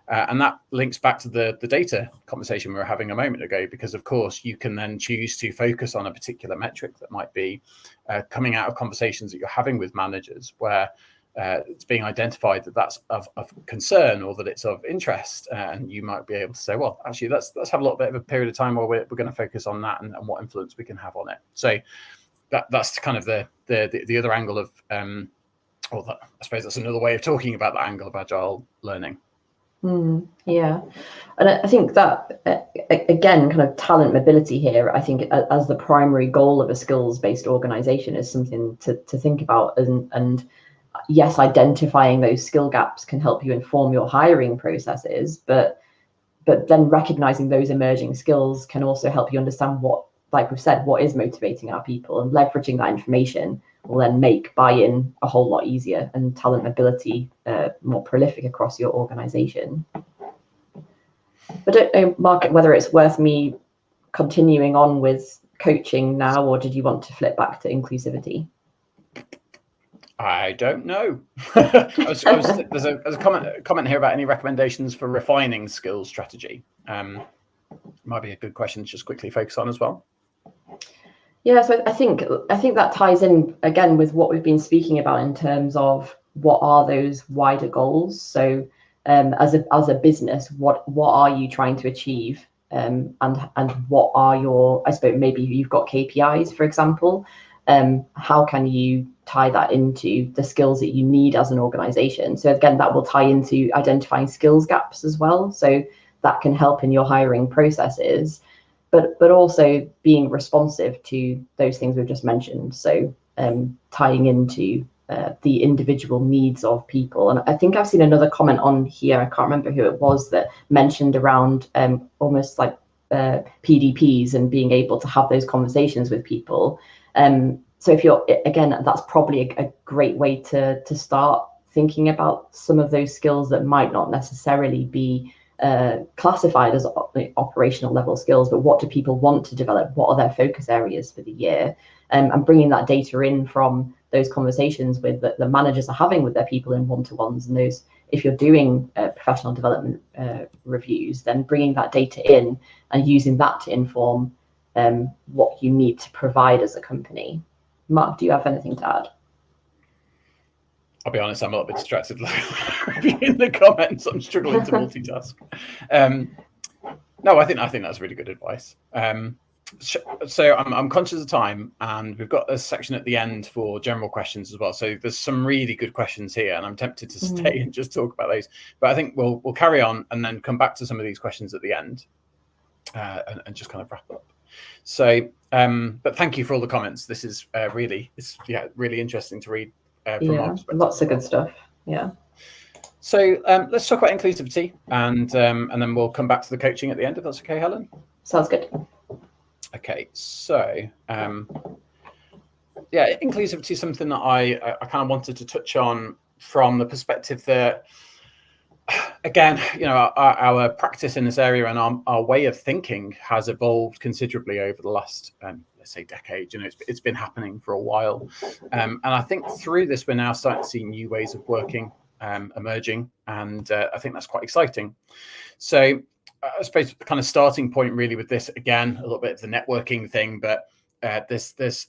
And that links back to the data conversation we were having a moment ago, because of course you can then choose to focus on a particular metric that might be coming out of conversations that you're having with managers, where it's being identified that that's of concern or that it's of interest, and you might be able to say, well, actually, let's have a little bit of a period of time where we're going to focus on that and what influence we can have on it. So that's kind of the other angle of, I suppose that's another way of talking about that angle of agile learning. Yeah, and I think that again, kind of talent mobility here, I think as the primary goal of a skills-based organization is something to think about. And yes, identifying those skill gaps can help you inform your hiring processes, but then recognizing those emerging skills can also help you understand what, like we've said, what is motivating our people, and leveraging that information will then make buy-in a whole lot easier and talent mobility more prolific across your organization. I don't know, Mark, whether it's worth me continuing on with coaching now, or did you want to flip back to inclusivity? I don't know. There's a comment here about any recommendations for refining skills strategy. Might be a good question to just quickly focus on as well. Yeah, so I think that ties in again with what we've been speaking about in terms of what are those wider goals. So as a business, what are you trying to achieve, and what are your, I suppose maybe you've got KPIs, for example. How can you tie that into the skills that you need as an organization? So again, that will tie into identifying skills gaps as well. So that can help in your hiring processes. But also being responsive to those things we've just mentioned. So tying into the individual needs of people. And I think I've seen another comment on here, I can't remember who it was, that mentioned around almost like PDPs and being able to have those conversations with people. So if you're, again, that's probably a great way to start thinking about some of those skills that might not necessarily be classified as operational level skills, but what do people want to develop? What are their focus areas for the year? And bringing that data in from those conversations with the managers are having with their people in one-to-ones, and those, if you're doing professional development reviews, then bringing that data in and using that to inform what you need to provide as a company. Mark, do you have anything to add? I'll be honest, I'm a little bit distracted in the comments. I'm struggling to multitask. No, I think that's really good advice. So I'm conscious of time, and we've got a section at the end for general questions as well. So there's some really good questions here, and I'm tempted to stay and just talk about those. But I think we'll carry on and then come back to some of these questions at the end, and just kind of wrap up. So, but thank you for all the comments. This is really interesting to read. Lots of good stuff. Yeah. So let's talk about inclusivity, and then we'll come back to the coaching at the end, if that's okay, Helen. Sounds good. Okay, so inclusivity is something that I kind of wanted to touch on from the perspective that, again, you know, our practice in this area and our way of thinking has evolved considerably over the last let's say decade. You know, it's been happening for a while, and I think through this we're now starting to see new ways of working emerging, and I think that's quite exciting. So I suppose the kind of starting point really with this, again, a little bit of the networking thing, but there's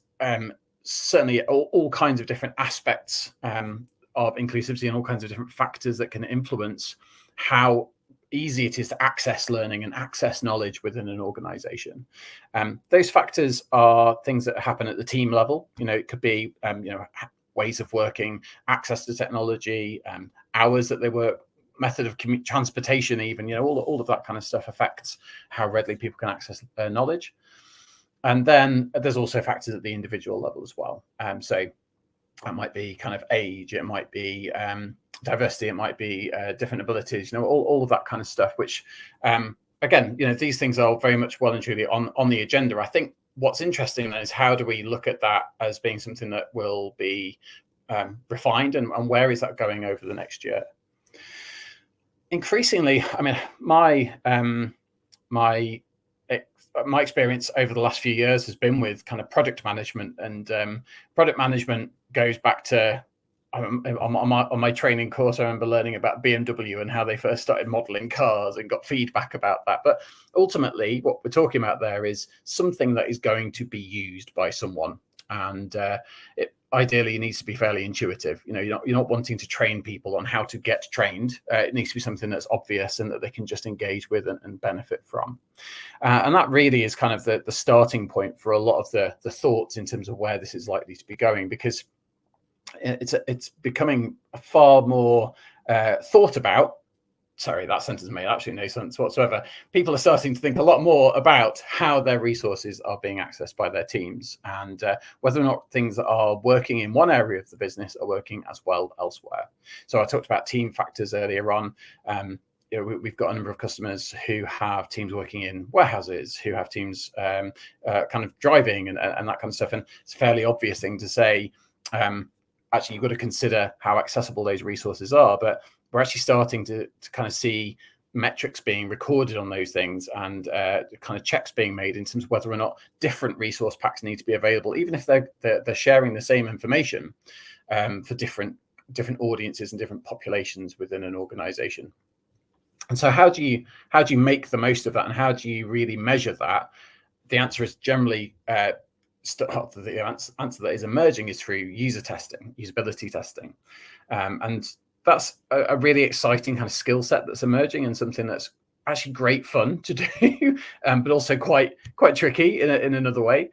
certainly all kinds of different aspects of inclusivity and all kinds of different factors that can influence how easy it is to access learning and access knowledge within an organization. Those factors are things that happen at the team level. You know, it could be ways of working, access to technology, hours that they work, method of transportation, even, you know, all of that kind of stuff affects how readily people can access knowledge. And then there's also factors at the individual level as well. So that might be kind of age, it might be diversity, it might be different abilities, you know, all of that kind of stuff, which again, you know, these things are very much well and truly on the agenda. I think what's interesting is how do we look at that as being something that will be refined, and where is that going over the next year? Increasingly, I mean, my experience over the last few years has been with kind of product management, and product management goes back to on my training course. I remember learning about BMW and how they first started modeling cars and got feedback about that. But ultimately, what we're talking about there is something that is going to be used by someone, and it ideally needs to be fairly intuitive. You know, you're not wanting to train people on how to get trained. It needs to be something that's obvious and that they can just engage with and benefit from. And that really is kind of the starting point for a lot of the thoughts in terms of where this is likely to be going, because it's becoming far more thought about. Sorry, that sentence made absolutely no sense whatsoever. People are starting to think a lot more about how their resources are being accessed by their teams, and whether or not things that are working in one area of the business are working as well elsewhere. So I talked about team factors earlier on. You know, we've got a number of customers who have teams working in warehouses, who have teams kind of driving and that kind of stuff. And it's a fairly obvious thing to say, actually, you've got to consider how accessible those resources are. But we're actually starting to kind of see metrics being recorded on those things, and kind of checks being made in terms of whether or not different resource packs need to be available, even if they're sharing the same information for different audiences and different populations within an organization. And so how do you make the most of that, and how do you really measure that? The answer is generally the answer that is emerging is through user testing, usability testing, and that's a really exciting kind of skill set that's emerging, and something that's actually great fun to do, but also quite tricky in another way.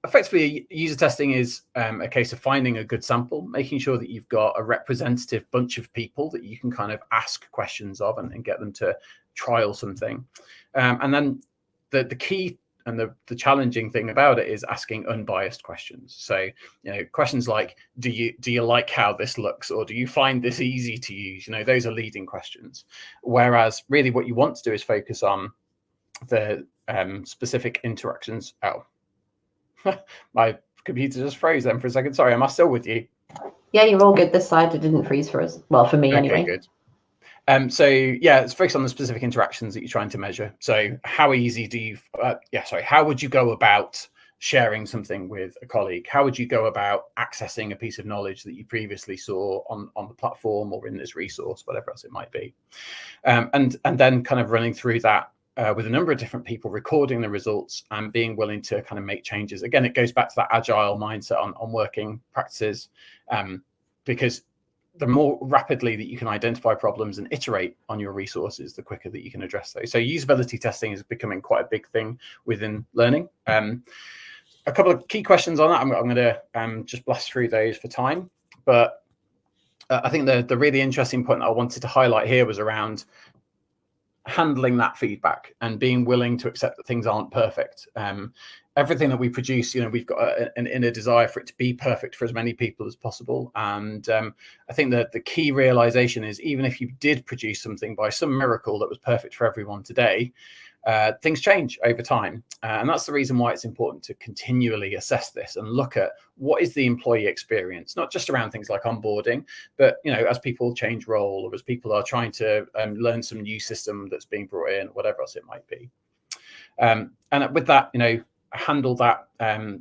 Effectively, user testing is a case of finding a good sample, making sure that you've got a representative bunch of people that you can kind of ask questions of and get them to trial something. And then the key and the challenging thing about it is asking unbiased questions. So, you know, questions like, do you like how this looks, or do you find this easy to use? You know, those are leading questions. Whereas really what you want to do is focus on the specific interactions. Oh, my computer just froze then for a second. Sorry, am I still with you? Yeah, you're all good this side. It didn't freeze for us. Well, for me anyway. Okay, good. So yeah, it's focused on the specific interactions that you're trying to measure. So how easy do you, how would you go about sharing something with a colleague? How would you go about accessing a piece of knowledge that you previously saw on the platform or in this resource, whatever else it might be? And then kind of running through that with a number of different people, recording the results and being willing to kind of make changes. Again, it goes back to that agile mindset on working practices, because the more rapidly that you can identify problems and iterate on your resources, the quicker that you can address those. So usability testing is becoming quite a big thing within learning. A couple of key questions on that. I'm going to just blast through those for time. But I think the really interesting point that I wanted to highlight here was around handling that feedback and being willing to accept that things aren't perfect. Everything that we produce, you know, we've got an inner desire for it to be perfect for as many people as possible. And I think that the key realization is, even if you did produce something by some miracle that was perfect for everyone today, things change over time. And that's the reason why it's important to continually assess this and look at what is the employee experience, not just around things like onboarding, but, you know, as people change role, or as people are trying to learn some new system that's being brought in, whatever else it might be. And with that, you know, handle that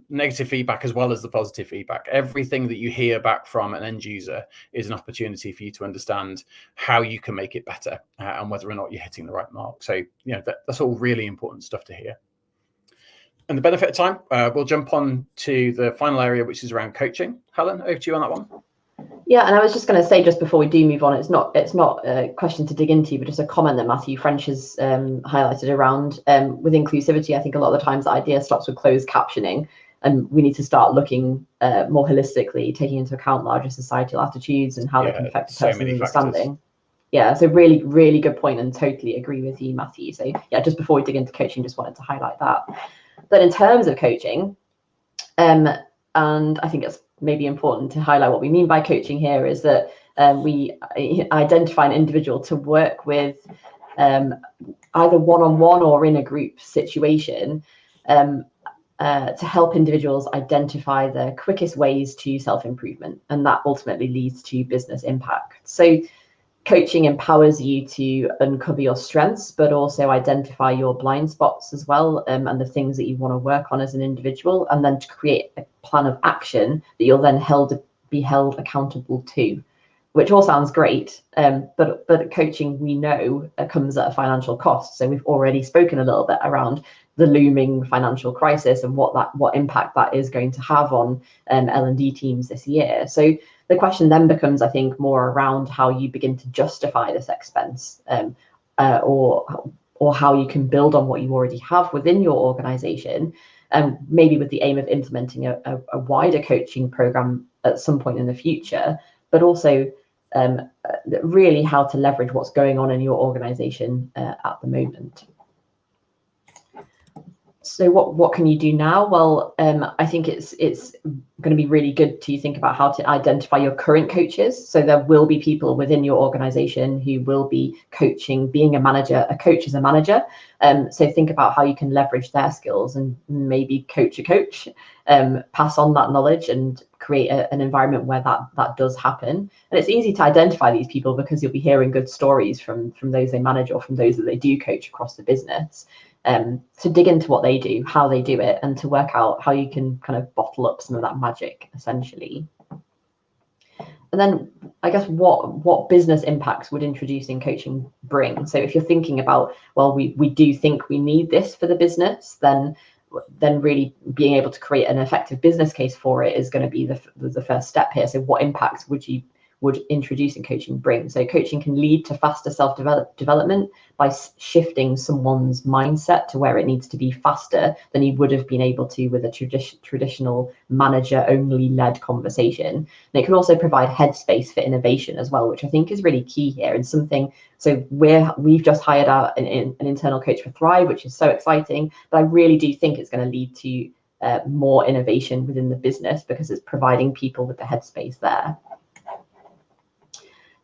negative feedback as well as the positive feedback. Everything that you hear back from an end user is an opportunity for you to understand how you can make it better, and whether or not you're hitting the right mark. So, you know, that's all really important stuff to hear. And the benefit of time, we'll jump on to the final area, which is around coaching. Helen, over to you on that one. Yeah, and I was just going to say, just before we do move on, it's not a question to dig into, but just a comment that Matthew French has highlighted around with inclusivity. I think a lot of the times the idea stops with closed captioning, and we need to start looking more holistically, taking into account larger societal attitudes and how they can affect a person's understanding. Yeah, so really, really good point, and totally agree with you, Matthew. So yeah, just before we dig into coaching, just wanted to highlight that. Then in terms of coaching, and I think it's maybe important to highlight what we mean by coaching here is that we identify an individual to work with either one-on-one or in a group situation to help individuals identify the quickest ways to self-improvement, and that ultimately leads to business impact. So coaching empowers you to uncover your strengths, but also identify your blind spots as well, and the things that you want to work on as an individual, and then to create a plan of action that you'll then be held accountable to, which all sounds great. But coaching, we know, comes at a financial cost. So we've already spoken a little bit around the looming financial crisis and what impact that is going to have on L&D teams this year. So the question then becomes, I think, more around how you begin to justify this expense, or how you can build on what you already have within your organization, maybe with the aim of implementing a wider coaching program at some point in the future, but also really how to leverage what's going on in your organization at the moment. So what can you do now? Well, I think it's going to be really good to think about how to identify your current coaches. So there will be people within your organization who will be coaching, being a manager. A coach is a manager. So think about how you can leverage their skills and maybe coach a coach, pass on that knowledge and create an environment where that does happen. And it's easy to identify these people because you'll be hearing good stories from those they manage or from those that they do coach across the business. To dig into what they do, how they do it, and to work out how you can kind of bottle up some of that magic, essentially. And then I guess what business impacts would introducing coaching bring? So if you're thinking about, well, we do think we need this for the business, then really being able to create an effective business case for it is going to be the first step here. So what impacts would introducing coaching bring? So coaching can lead to faster self-development by shifting someone's mindset to where it needs to be faster than you would have been able to with a traditional manager-only led conversation. And it can also provide headspace for innovation as well, which I think is really key here. And something, so we've just hired an internal coach for Thrive, which is so exciting, but I really do think it's going to lead to more innovation within the business because it's providing people with the headspace there.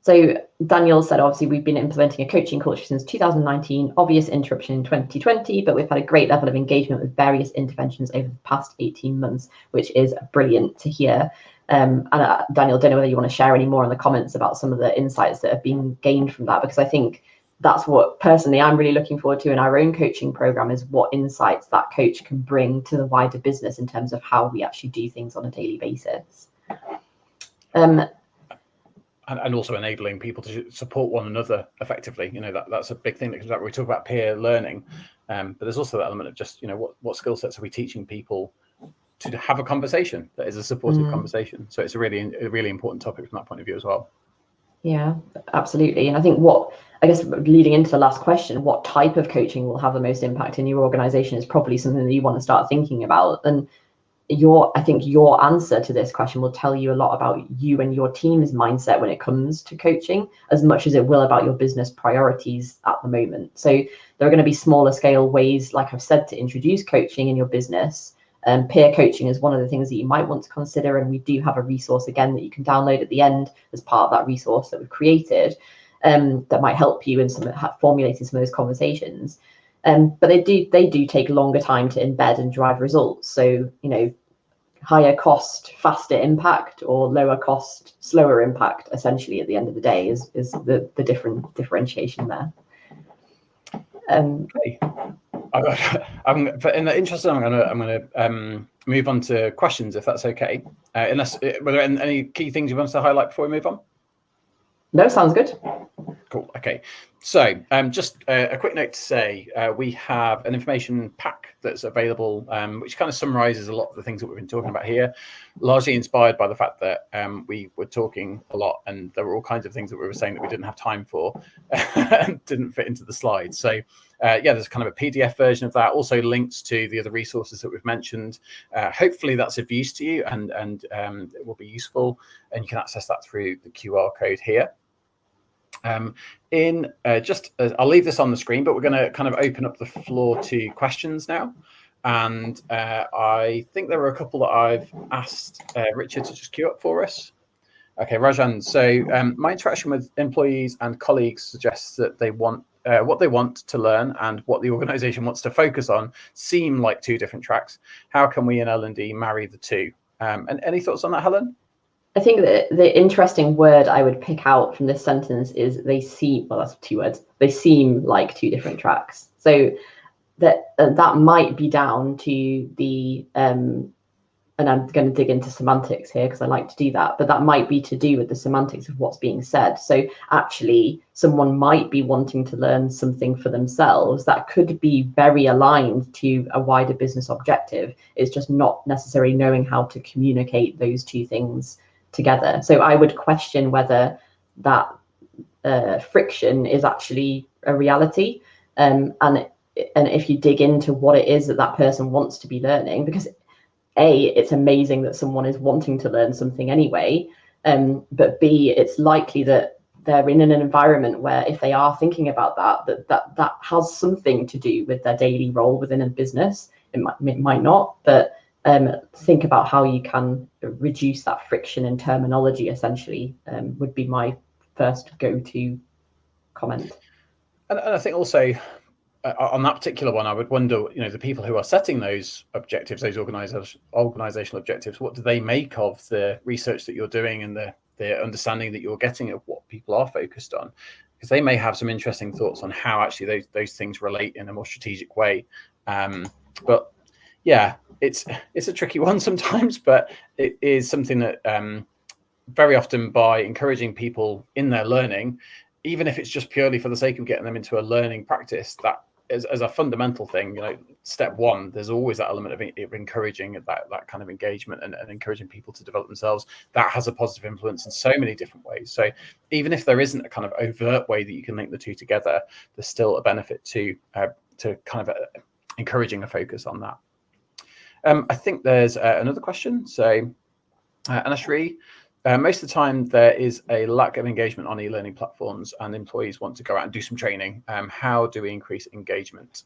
So Daniel said, obviously, we've been implementing a coaching culture since 2019, obvious interruption in 2020, but we've had a great level of engagement with various interventions over the past 18 months, which is brilliant to hear. And Daniel, don't know whether you want to share any more in the comments about some of the insights that have been gained from that, because I think that's what personally I'm really looking forward to in our own coaching program, is what insights that coach can bring to the wider business in terms of how we actually do things on a daily basis. And also enabling people to support one another effectively. You know, that's a big thing that comes out when we talk about peer learning. But there's also that element of just, you know, what skill sets are we teaching people to have a conversation that is a supportive conversation. So it's a really important topic from that point of view as well. Yeah, absolutely. And I think leading into the last question, what type of coaching will have the most impact in your organization is probably something that you want to start thinking about. And I think your answer to this question will tell you a lot about you and your team's mindset when it comes to coaching, as much as it will about your business priorities at the moment. So there are going to be smaller scale ways, like I've said, to introduce coaching in your business. Peer coaching is one of the things that you might want to consider, and we do have a resource again that you can download at the end as part of that resource that we've created, that might help you in formulating some of those conversations. But they do take longer time to embed and drive results. So, you know, higher cost, faster impact, or lower cost, slower impact, essentially at the end of the day is the different differentiation there. Okay. In the interest of time, I'm gonna move on to questions, if that's okay. Unless were there any key things you want us to highlight before we move on? No, sounds good. Cool. Okay. So just a quick note to say, we have an information pack that's available, which kind of summarizes a lot of the things that we've been talking about here, largely inspired by the fact that we were talking a lot and there were all kinds of things that we were saying that we didn't have time for and didn't fit into the slides. So yeah, there's kind of a PDF version of that, also links to the other resources that we've mentioned. Hopefully that's of use to you and it will be useful, and you can access that through the QR code here. I'll leave this on the screen, but we're going to kind of open up the floor to questions now. And I think there were a couple that I've asked Richard to just queue up for us. Okay, Rajan. So my interaction with employees and colleagues suggests that they want what they want to learn and what the organization wants to focus on seem like two different tracks. How can we in L&D marry the two? And any thoughts on that, Helen? I think that the interesting word I would pick out from this sentence is they seem, well, that's 2 words. They seem like two different tracks. So that might be down to the, and I'm going to dig into semantics here because I like to do that, but that might be to do with the semantics of what's being said. So actually, someone might be wanting to learn something for themselves that could be very aligned to a wider business objective. It's just not necessarily knowing how to communicate those two things together. So I would question whether that friction is actually a reality. And if you dig into what it is that that person wants to be learning, because it's amazing that someone is wanting to learn something anyway, but B, it's likely that they're in an environment where if they are thinking about that has something to do with their daily role within a business. It might not, but think about how you can reduce that friction in terminology, essentially, would be my first go-to comment. And I think also on that particular one, I would wonder, the people who are setting those objectives, those organizational objectives, what do they make of the research that you're doing and the understanding that you're getting of what people are focused on? Because they may have some interesting thoughts on how actually those things relate in a more strategic way. But yeah, it's a tricky one sometimes, but it is something that very often, by encouraging people in their learning, even if it's just purely for the sake of getting them into a learning practice, that as a fundamental thing, step one, there's always that element of encouraging that kind of engagement and encouraging people to develop themselves. That has a positive influence in so many different ways. So even if there isn't a kind of overt way that you can link the two together, there's still a benefit to kind of encouraging a focus on that. I think there's another question. So Anashri, most of the time there is a lack of engagement on e-learning platforms and employees want to go out and do some training. How do we increase engagement?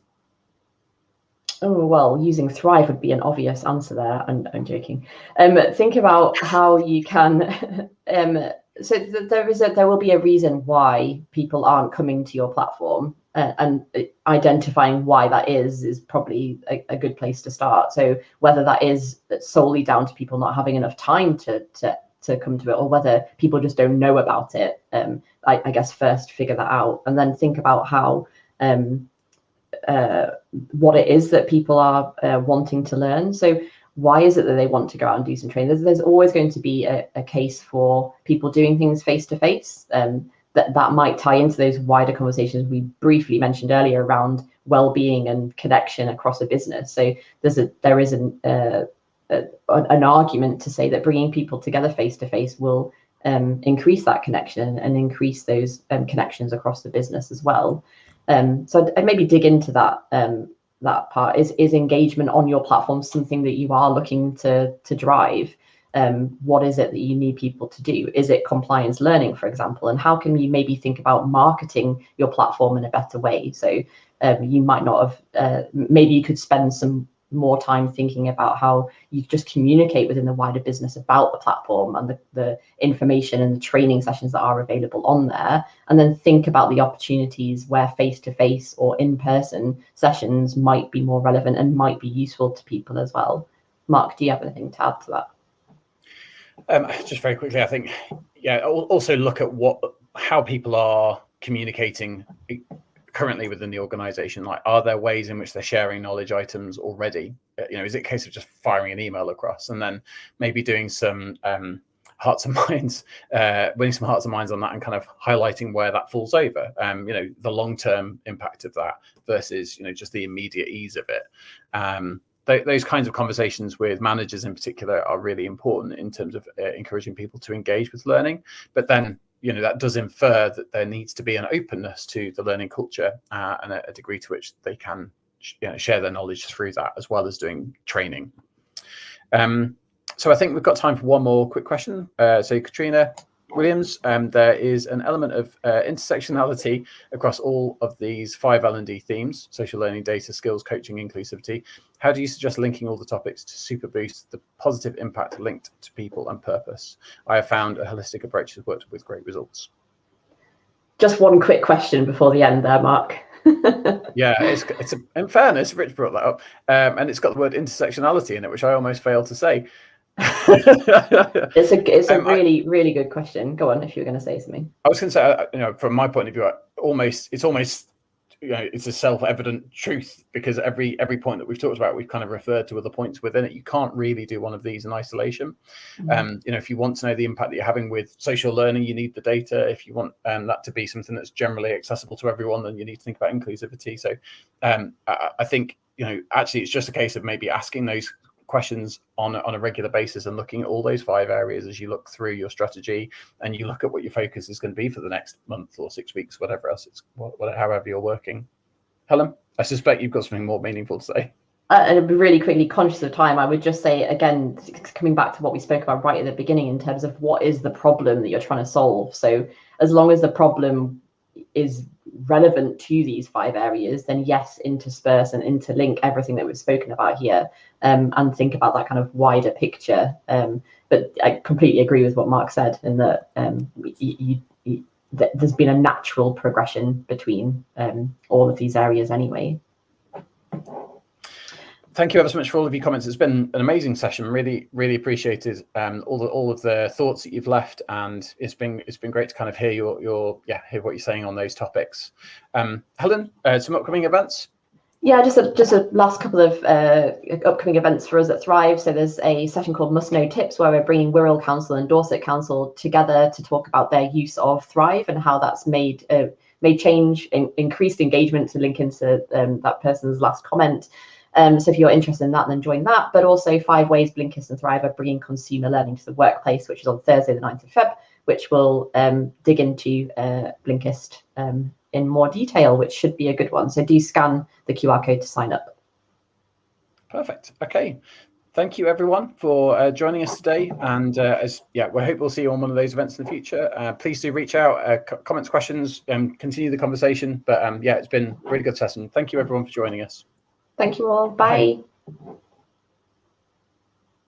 Oh, well, using Thrive would be an obvious answer there. I'm joking. Think about how you can, so there will be a reason why people aren't coming to your platform, and identifying why that is probably a good place to start. So whether that is solely down to people not having enough time to come to it, or whether people just don't know about it, I guess first figure that out, and then think about how what it is that people are wanting to learn. So why is it that they want to go out and do some training? There's always going to be a case for people doing things face to face. That might tie into those wider conversations we briefly mentioned earlier around well-being and connection across a business. So there is an argument to say that bringing people together face to face will increase that connection and increase those connections across the business as well. So I'd maybe dig into that part. Is engagement on your platform something that you are looking to drive? What is it that you need people to do? Is it compliance learning, for example? And how can you maybe think about marketing your platform in a better way? So you might not have, maybe you could spend some more time thinking about how you just communicate within the wider business about the platform and the information and the training sessions that are available on there, and then think about the opportunities where face-to-face or in-person sessions might be more relevant and might be useful to people as well. Mark, do you have anything to add to that? Just very quickly, I think, also look at how people are communicating currently within the organization. Like, are there ways in which they're sharing knowledge items already? Is it a case of just firing an email across and then maybe doing some hearts and minds, winning some hearts and minds on that, and kind of highlighting where that falls over, the long-term impact of that versus, just the immediate ease of it. Those kinds of conversations with managers in particular are really important in terms of encouraging people to engage with learning. But then, that does infer that there needs to be an openness to the learning culture and a degree to which they can share their knowledge through that, as well as doing training. So I think we've got time for one more quick question. So Katrina, Williams. There is an element of intersectionality across all of these 5 L&D themes: social learning, data, skills, coaching, inclusivity. How do you suggest linking all the topics to super boost the positive impact linked to people and purpose? I have found a holistic approach has worked with great results. Just one quick question before the end there, Mark. Yeah, in fairness, Rich brought that up, and it's got the word intersectionality in it, which I almost failed to say. It's a really good question. Go on, if you were going to say something. I was going to say, from my point of view, it's almost it's a self-evident truth, because every point that we've talked about, we've kind of referred to other points within it. You can't really do one of these in isolation. If you want to know the impact that you're having with social learning, you need the data. If you want that to be something that's generally accessible to everyone, then you need to think about inclusivity. So I think actually it's just a case of maybe asking those questions on a regular basis and looking at all those 5 areas as you look through your strategy, and you look at what your focus is going to be for the next month or 6 weeks, whatever else however you're working. Helen, I suspect you've got something more meaningful to say. And really quickly, conscious of time, I would just say, again, coming back to what we spoke about right at the beginning in terms of what is the problem that you're trying to solve. So as long as the problem is relevant to these 5 areas, then yes, intersperse and interlink everything that we've spoken about here, and think about that kind of wider picture. But I completely agree with what Mark said, in that there's been a natural progression between all of these areas anyway. Thank you ever so much for all of your comments. It's been an amazing session. Really appreciated all of the thoughts that you've left, and it's been great to kind of hear hear what you're saying on those topics. Helen, some upcoming events? Yeah, just a last couple of upcoming events for us at Thrive. So there's a session called Must Know Tips, where we're bringing Wirral Council and Dorset Council together to talk about their use of Thrive and how that's made change, increased engagement, to link into that person's last comment. So if you're interested in that, then join that. But also 5 Ways Blinkist and Thrive are bringing consumer learning to the workplace, which is on Thursday, the 9th of Feb, which will dig into Blinkist in more detail, which should be a good one. So do scan the QR code to sign up. Perfect. Okay. Thank you, everyone, for joining us today. And we hope we'll see you on one of those events in the future. Please do reach out, comments, questions, continue the conversation. But it's been a really good session. Thank you, everyone, for joining us. Thank you all. Bye. Bye.